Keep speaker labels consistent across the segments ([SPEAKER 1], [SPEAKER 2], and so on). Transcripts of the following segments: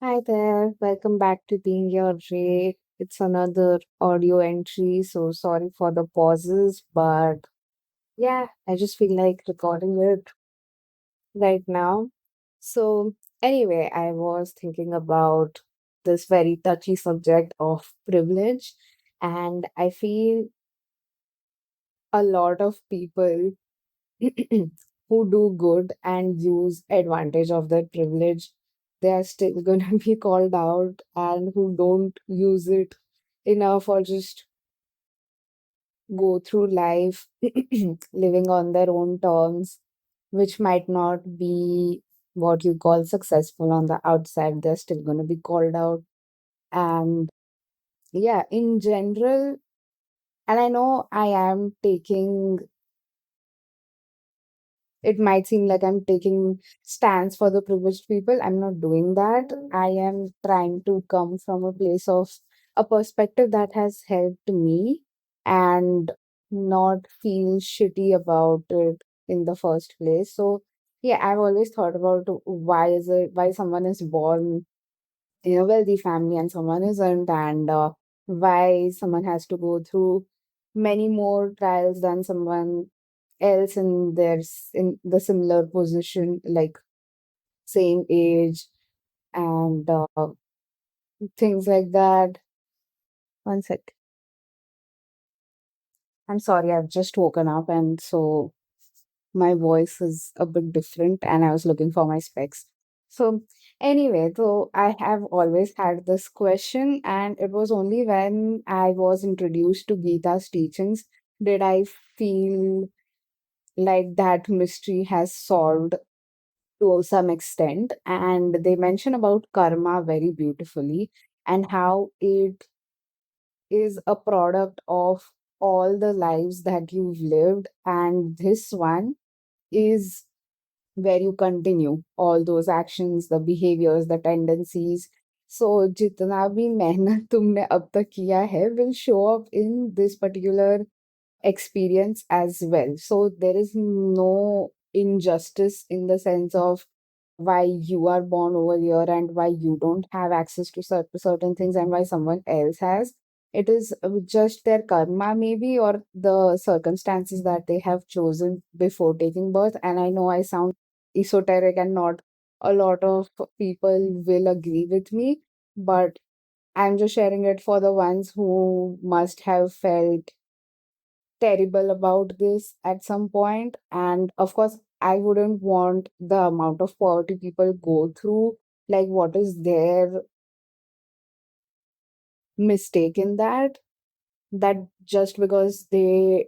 [SPEAKER 1] Hi there, welcome back to Being Your Ray. It's another audio entry, so sorry for the pauses, but yeah, I just feel like recording it right now. So, anyway, I was thinking about this very touchy subject of privilege, and I feel a lot of people who do good and use advantage of their privilege, they are still gonna be called out, and who don't use it enough or just go through life living on their own terms, which might not be what you call successful on the outside, they're still gonna be called out. And yeah, in general, and I know I am taking it might seem like I'm taking stands for the privileged people. I'm not doing that. I am trying to come from a place of a perspective that has helped me and not feel shitty about it in the first place. So yeah, I've always thought about why someone is born in a wealthy family and someone isn't, and why someone has to go through many more trials than someone else in in the similar position, like same age and things like that. One sec. I'm sorry, I've just woken up, and so my voice is a bit different, and I was looking for my specs. So, anyway, so I have always had this question, and it was only when I was introduced to Gita's teachings did I feel like that mystery has solved to some extent. And they mention about karma very beautifully and how it is a product of all the lives that you've lived, and this one is where you continue all those actions, the behaviors, the tendencies. So जितना भी मेहनत तुमने अब तक किया है will show up in this particular experience as well. So there is no injustice in the sense of why you are born over here and why you don't have access to certain things and why someone else has. It is just their karma, maybe, or the circumstances that they have chosen before taking birth. And I know I sound esoteric and not a lot of people will agree with me, but I'm just sharing it for the ones who must have felt terrible about this at some point. And of course, I wouldn't want the amount of poverty people go through. Like, what is their mistake in that? That just because they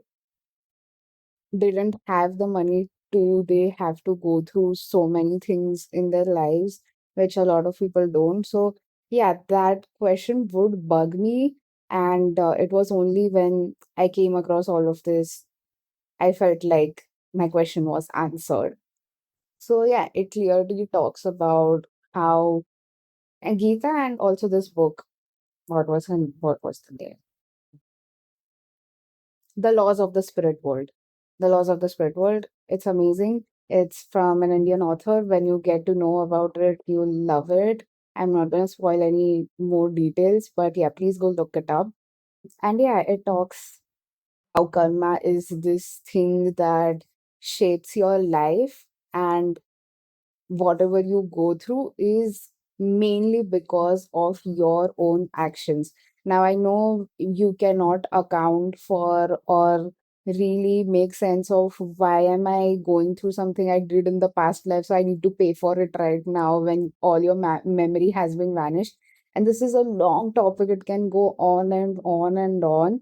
[SPEAKER 1] didn't have the money to, they have to go through so many things in their lives, which a lot of people don't. So, yeah, that question would bug me. And it was only when I came across all of this I felt like my question was answered. So yeah, it clearly talks about how and Gita and also this book, what was the name? The Laws of the Spirit World. The Laws of the Spirit World. It's amazing. It's from an Indian author. When you get to know about it, you'll love it. I'm not gonna spoil any more details, but yeah, please go look it up. And yeah, it talks how karma is this thing that shapes your life, and whatever you go through is mainly because of your own actions. Now, I know you cannot account for or really make sense of why am I going through something I did in the past life, so I need to pay for it right now when all your memory has been vanished. And this is a long topic, it can go on and on and on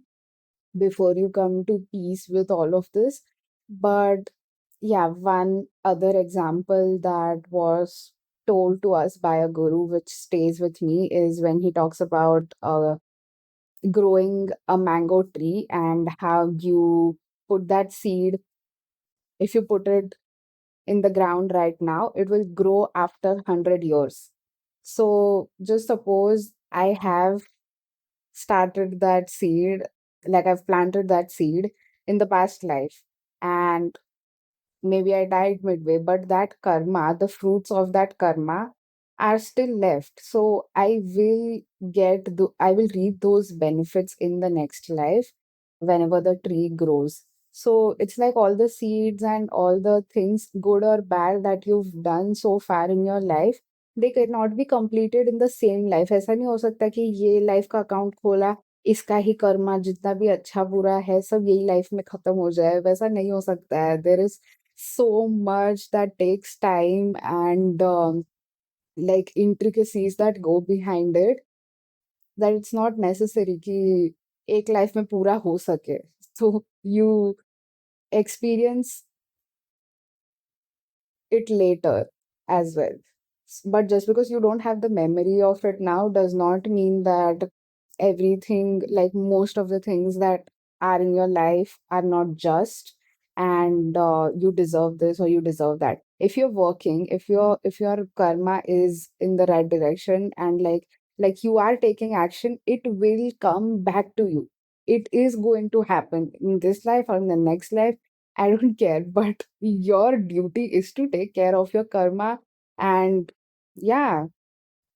[SPEAKER 1] before you come to peace with all of this. But yeah, one other example that was told to us by a guru, which stays with me, is when he talks about growing a mango tree and how you put that seed, if you put it in the ground right now, it will grow after 100 years. So just suppose I have started that seed, like I've planted that seed in the past life, and maybe I died midway, but that karma, the fruits of that karma are still left. So I will reap those benefits in the next life whenever the tree grows. So it's like all the seeds and all the things, good or bad, that you've done so far in your life, they cannot be completed in the same life. ऐसा नहीं हो सकता कि ये life का account खोला, इसका ही कर्मा जितना भी अच्छा बुरा है सब यही लाइफ में खत्म हो जाए, वैसा नहीं हो सकता है. There is so much that takes time and like intricacies that go behind it, that it's not necessary कि एक लाइफ में पूरा हो सके. So you experience it later as well. But just because you don't have the memory of it now does not mean that everything, like most of the things that are in your life, are not just, and you deserve this or you deserve that. If you're working, if your karma is in the right direction, and like you are taking action, it will come back to you. It is going to happen in this life or in the next life. I don't care, but your duty is to take care of your karma and, yeah,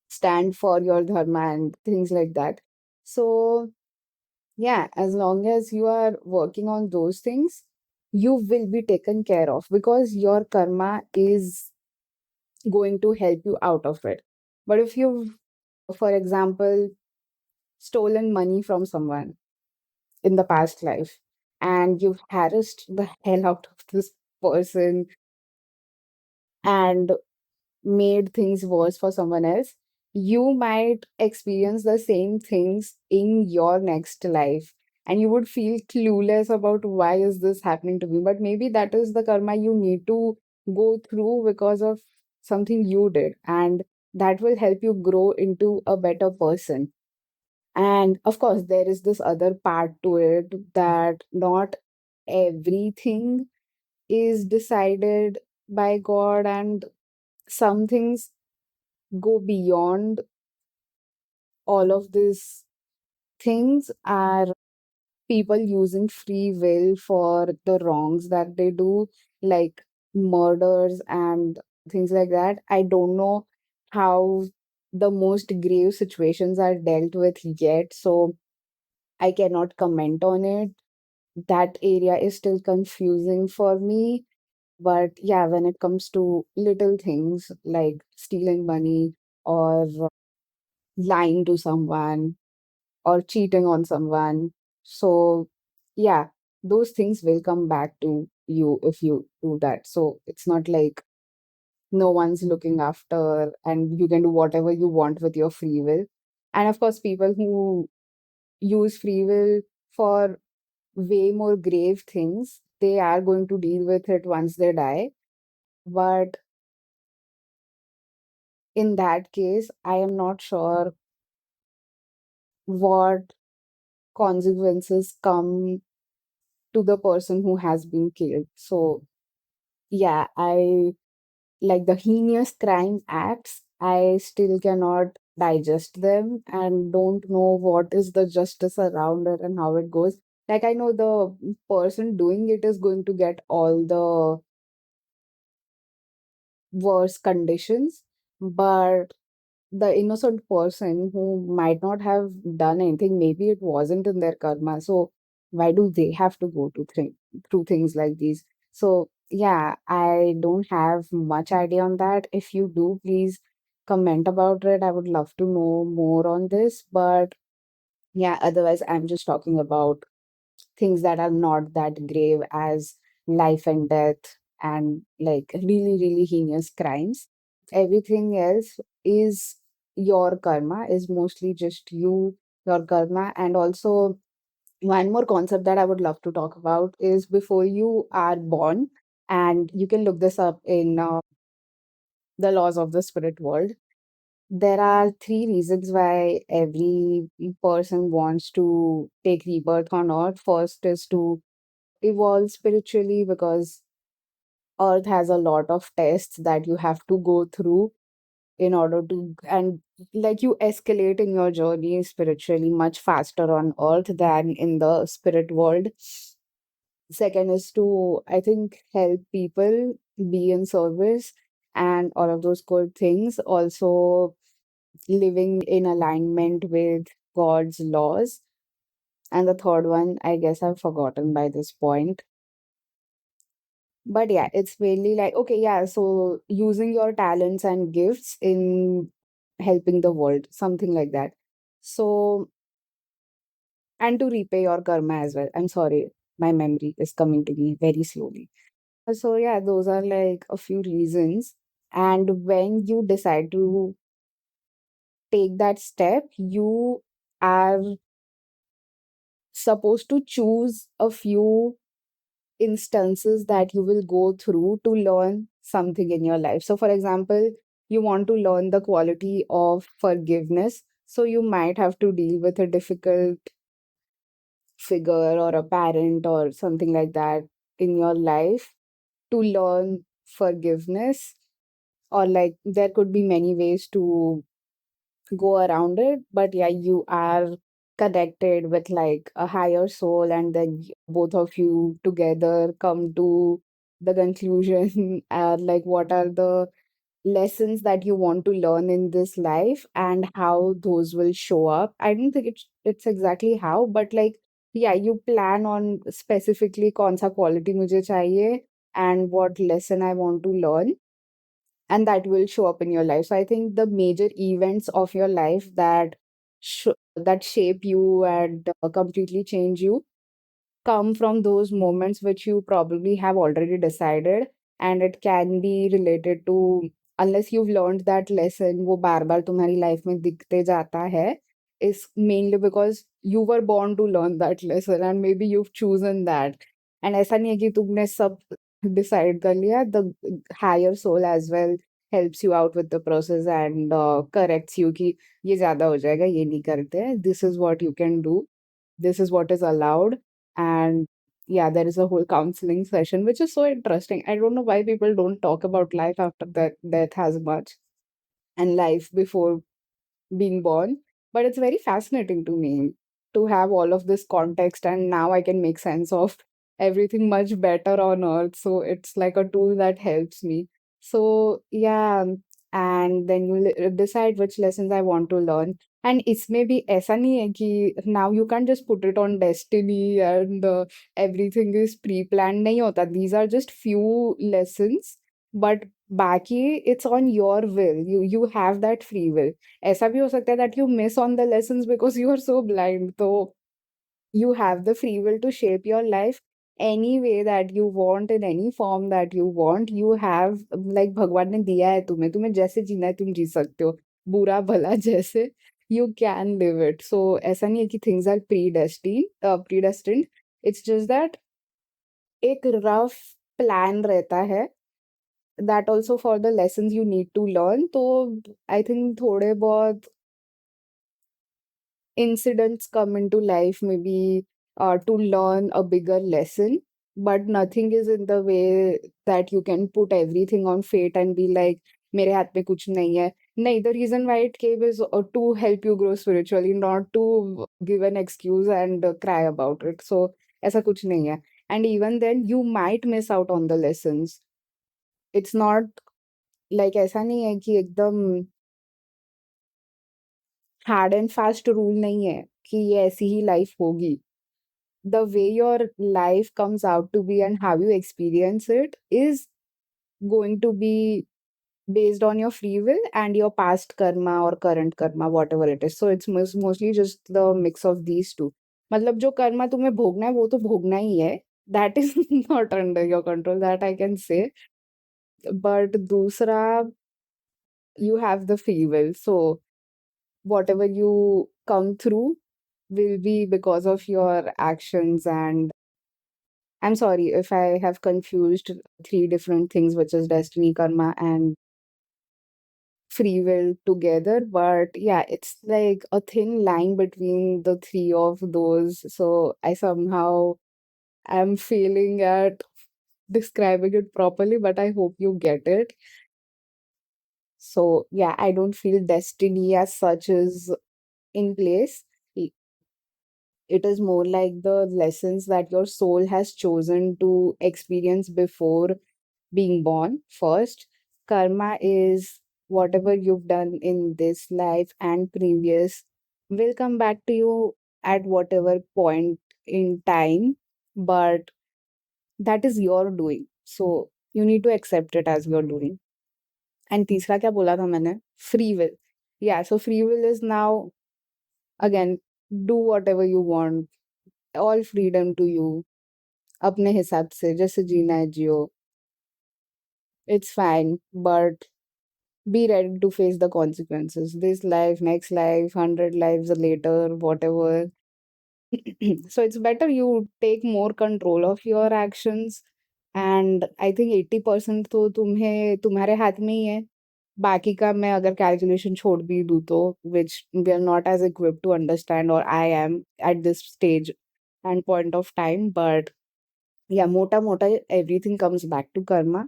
[SPEAKER 1] stand for your dharma and things like that. So, yeah, as long as you are working on those things, you will be taken care of because your karma is going to help you out of it. But if you've, for example, stolen money from someone in the past life and you've harassed the hell out of this person and made things worse for someone else, you might experience the same things in your next life. And you would feel clueless about why is this happening to me. But maybe that is the karma you need to go through because of something you did. And that will help you grow into a better person. And of course, there is this other part to it that not everything is decided by God, and some things go beyond all of these things are people using free will for the wrongs that they do, like murders and things like that. I don't know how the most grave situations are dealt with yet, so I cannot comment on it. That area is still confusing for me. But yeah, when it comes to little things like stealing money or lying to someone or cheating on someone. So, yeah, those things will come back to you if you do that. So, it's not like no one's looking after and you can do whatever you want with your free will. And of course, people who use free will for way more grave things, they are going to deal with it once they die. But in that case, I am not sure what consequences come to the person who has been killed. So, yeah, I like the heinous crime acts, I still cannot digest them and don't know what is the justice around it and how it goes. Like, I know the person doing it is going to get all the worst conditions, but the innocent person who might not have done anything, maybe it wasn't in their karma. So why do they have to go to through things like these? So yeah, I don't have much idea on that. If you do, please comment about it. I would love to know more on this. But yeah, otherwise, I'm just talking about things that are not that grave as life and death and like really, really heinous crimes. Everything else is your karma, is mostly just your karma. And also, one more concept that I would love to talk about is before you are born, and you can look this up in the laws of the spirit world. There are three reasons why every person wants to take rebirth on earth. First is to evolve spiritually because earth has a lot of tests that you have to go through in order to, and like you escalate in your journey spiritually much faster on earth than in the spirit world. Second is to, I think, help people, be in service. and all of those good things. Also, living in alignment with God's laws. And the third one, I guess I've forgotten by this point. But yeah, it's mainly like, okay, yeah, so using your talents and gifts in helping the world, something like that. So, and to repay your karma as well. I'm sorry, my memory is coming to me very slowly. So, yeah, those are like a few reasons. And when you decide to take that step, you are supposed to choose a few instances that you will go through to learn something in your life. So, for example, you want to learn the quality of forgiveness. So, you might have to deal with a difficult figure or a parent or something like that in your life to learn forgiveness. Or, like, there could be many ways to go around it, but yeah, you are connected with like a higher soul, and then both of you together come to the conclusion like what are the lessons that you want to learn in this life and how those will show up. I don't think it's exactly how, but like, yeah, you plan on specifically kaun sa quality mujhe chahiye and what lesson I want to learn, and that will show up in your life. So I think the major events of your life that that shape you and completely change you come from those moments which you probably have already decided, and it can be related to, unless you've learned that lesson वो बार बार तुम्हारी life में दिखते जाता है, is mainly because you were born to learn that lesson and maybe you've chosen that. And ऐसा नहीं है कि तुमने सब decide कर लिया. The higher soul as well helps you out with the process and corrects you कि ये ज्यादा हो जाएगा, ये नहीं करते हैं. This is what you can do, this is what is allowed. And yeah, there is a whole counseling session which is so interesting. I don't know why people don't talk about life after that death as much, and life before being born. But it's very fascinating to me to have all of this context, and now I can make sense of everything much better on earth. So it's like a tool that helps me. So yeah, and then you decide which lessons I want to learn. And इसमें भी ऐसा नहीं है कि now you can't just put it on destiny and everything is pre-planned. नहीं होता. These are just few lessons, but बाकी it's on your will. You have that free will. ऐसा भी हो सकता है that you miss on the lessons because you are so blind. So you have the free will to shape your life any way that you want, in any form that you want. You have, like, भगवान ने दिया है तुम्हें, तुम्हें जैसे जीना है तुम जी सकते हो, बुरा भला जैसे, you can live it. So ऐसा नहीं है कि things are predestined. It's just that एक rough plan रहता है, that also for the lessons you need to learn. तो I think थोड़े बहुत incidents come into life, maybe to learn a bigger lesson, but nothing is in the way that you can put everything on fate and be like, मेरे हाथ में कुछ नहीं है. नहीं, the reason why it came is to help you grow spiritually, not to give an excuse and cry about it. So ऐसा कुछ नहीं है. And even then, you might miss out on the lessons. It's not like ऐसा नहीं है कि एकदम hard and fast rule नहीं है कि ये ऐसी ही लाइफ होगी. The way your life comes out to be and how you experience it is going to be based on your free will and your past karma or current karma, whatever it is. So it's mostly just the mix of these two. मतलब जो कर्मा तुम्हें भोगना है वो तो भोगना ही है. That is not under your control, that I can say. But दूसरा, you have the free will. So whatever you come through will be because of your actions. And I'm sorry if I have confused three different things, which is destiny, karma, and free will together. But yeah, it's like a thin line between the three of those. So I somehow am failing at describing it properly, but I hope you get it. So yeah, I don't feel destiny as such is in place. It is more like the lessons that your soul has chosen to experience before being born first. Karma is whatever you've done in this life and previous will come back to you at whatever point in time, but that is your doing. So you need to accept it as your doing. And तीसरा क्या बोला था मैंने? Free will. Yeah, so free will is now again do whatever you want, all freedom to you. अपने हिसाब से जैसे जीना है जियो. It's fine, but be ready to face the consequences. This life, next life, 100 lives later, whatever. So it's better you take more control of your actions. And I think 80% तो तुम्हें तुम्हारे हाथ में ही है. बाकी का मैं अगर कैलकुलेशन छोड़ भी दूँ तो, which we are not as equipped to understand, or I am at this stage and point of time, but या मोटा-मोटा everything comes back to karma.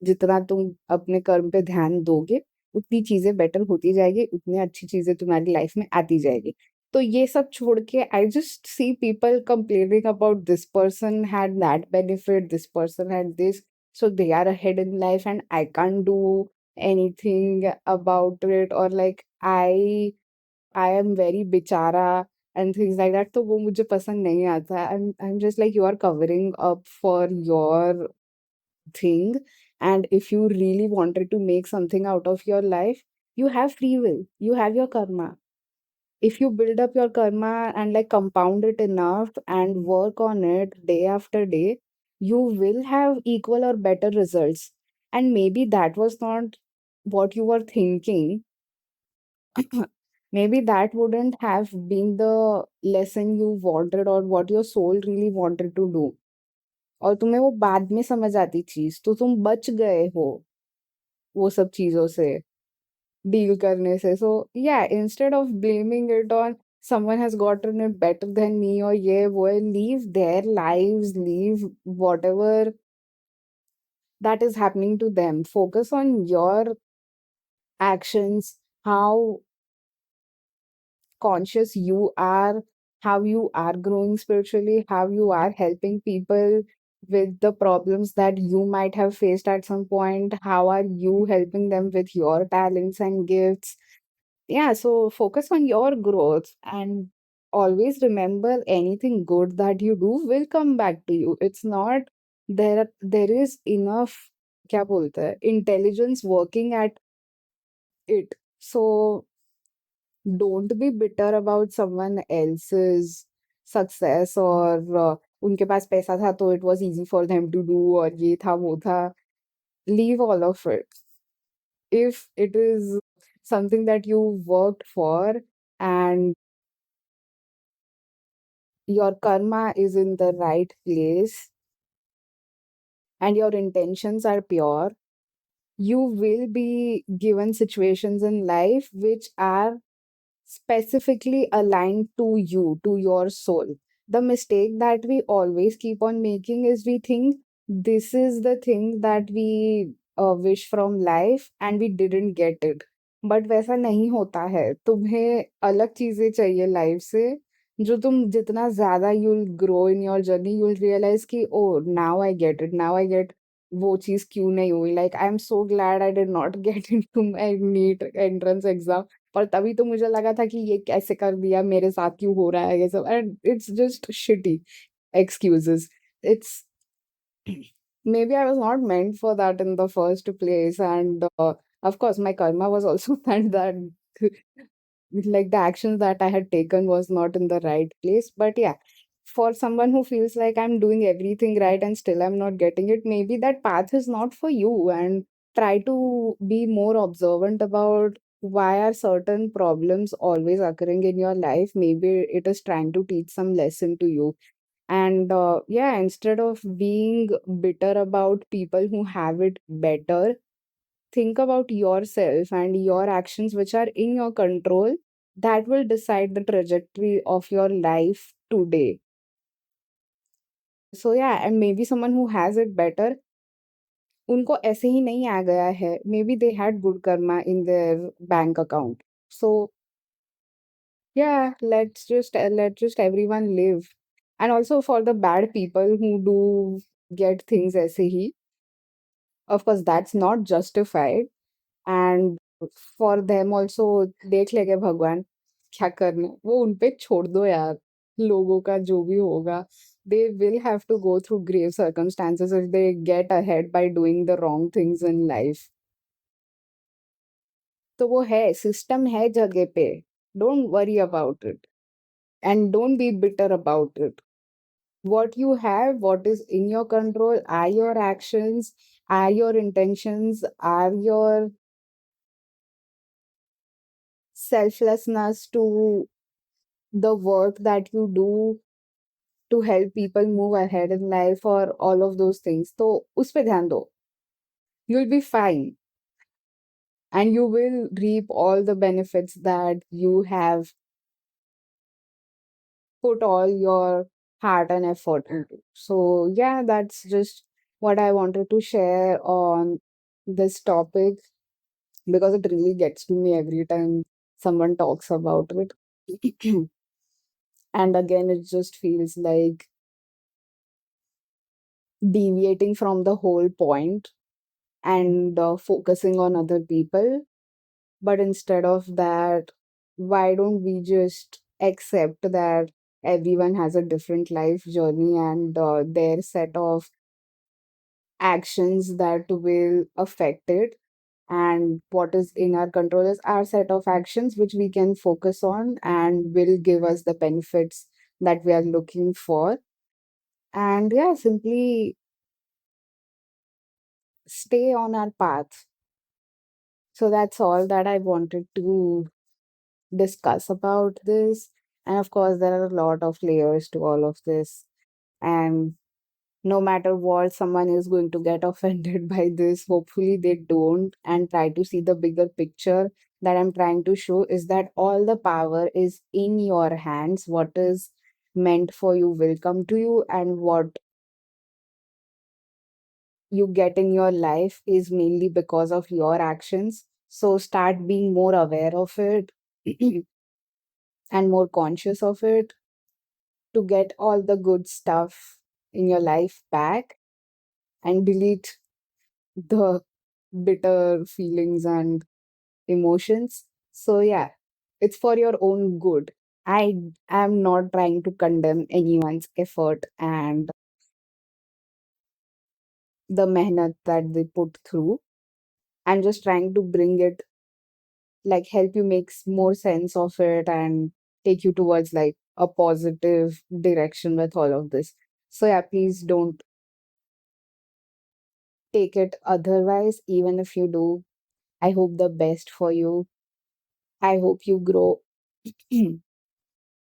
[SPEAKER 1] जितना तुम अपने कर्म पे ध्यान दोगे, उतनी चीज़ें बेटर होती जाएगी, उतनी अच्छी चीज़ें तुम्हारी लाइफ में आती जाएगी. तो ये सब छोड़ के I just see people complaining about this person had that benefit, this person had this, so they are ahead in life and I can't do anything about it, और लाइक आई एम वेरी बेचारा and things like that. तो वो मुझे पसंद नहीं आता. I am just like you are covering up for your thing. And if you really wanted to make something out of your life, you have free will, you have your karma. If you build up your karma and like compound it enough and work on it day after day, you will have equal or better results. And maybe that was not what you were thinking. Maybe that wouldn't have been the lesson you wanted or what your soul really wanted to do. और तुम्हें वो बाद में समझ आती चीज, तो तुम बच गए हो वो सब चीज़ों से डील करने से. सो या instead of blaming it on someone has gotten it better than me और ये वो, leave their lives, leave whatever that is happening to them. Focus on your actions, how conscious you are, how you are growing spiritually, how you are helping people with the problems that you might have faced at some point, how are you helping them with your talents and gifts. Yeah, so focus on your growth and always remember anything good that you do will come back to you. It's not there is enough क्या बोलते हैं intelligence working at it. So don't be bitter about someone else's success or उनके पास पैसा था तो it was easy for them to do और ये था वो था. Leave all of it. If it is something that you worked for and your karma is in the right place and your intentions are pure, you will be given situations in life which are specifically aligned to you, to your soul. The mistake that we always keep on making is we think this is the thing that we wish from life and we didn't get it. But वैसा नहीं होता है. तुम्हें अलग चीजें चाहिए life से, जो तुम जितना ज्यादा you'll grow in your journey you'll realise कि oh now I get it, now I get वो चीज क्यों नहीं हुई. Like I am so glad I did not get into my NEET entrance exam. और तभी तो मुझे लगा था कि ये कैसे कर दिया, मेरे साथ क्यों हो रहा है ये सब. And it's just shitty excuses. It's maybe I was not meant for that in the first place. And of course, my karma was also that like the actions that I had taken was not in the right place. But yeah, for someone who feels like I'm doing everything right and still I'm not getting it, maybe that path is not for you. And try to be more observant about why are certain problems always occurring in your life. Maybe it is trying to teach some lesson to you. And yeah, instead of being bitter about people who have it better, think about yourself and your actions which are in your control that will decide the trajectory of your life today. So yeah, and maybe someone who has it better, उनको ऐसे ही नहीं आ गया है. Maybe they had good karma in their bank account. So yeah, let's just everyone live. And also for the bad people who do get things ऐसे ही, Of course, that's not justified. And for them also, देख लेंगे भगवान क्या करना है, वो उन पे छोड़ दो यार, लोगों का जो भी होगा, they will have to go through grave circumstances if they get ahead by doing the wrong things in life. तो वो है, सिस्टम है जगह पे, don't worry about it and don't be bitter about it. What you have, what is in your control are your actions, are your intentions, are your selflessness to the work that you do to help people move ahead in life or all of those things. तो उस पे ध्यान दो. You'll be fine and you will reap all the benefits that you have put all your heart and effort into. So yeah, that's just what I wanted to share on this topic because it really gets to me every time someone talks about it. And again, it just feels like deviating from the whole point and focusing on other people. But instead of that, why don't we just accept that everyone has a different life journey and their set of actions that will affect it? And what is in our control is our set of actions, which we can focus on and will give us the benefits that we are looking for. And yeah, simply stay on our path. So that's all that I wanted to discuss about this. And of course, there are a lot of layers to all of this. And no matter what, someone is going to get offended by this. Hopefully, they don't and try to see the bigger picture that I'm trying to show is that all the power is in your hands. What is meant for you will come to you, and what you get in your life is mainly because of your actions. So start being more aware of it and more conscious of it to get all the good stuff in your life back and delete the bitter feelings and emotions. So, yeah, it's for your own good. I am not trying to condemn anyone's effort and the mehnat that they put through. I'm just trying to bring it, like, help you make more sense of it and take you towards like a positive direction with all of this. So, yeah, please don't take it otherwise, even if you do. I hope the best for you. I hope you grow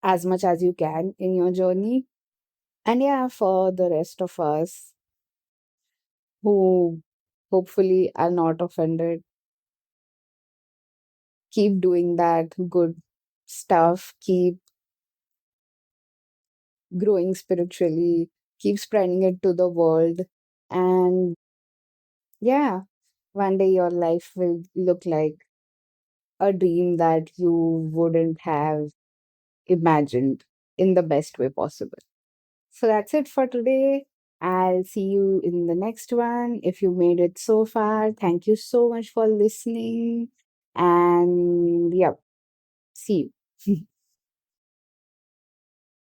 [SPEAKER 1] as much as you can in your journey. And yeah, for the rest of us who hopefully are not offended, keep doing that good stuff, keep growing spiritually, keep spreading it to the world. And yeah, one day your life will look like a dream that you wouldn't have imagined in the best way possible. So that's it for today. I'll see you in the next one. If you made it so far, thank you so much for listening. And yeah, see you.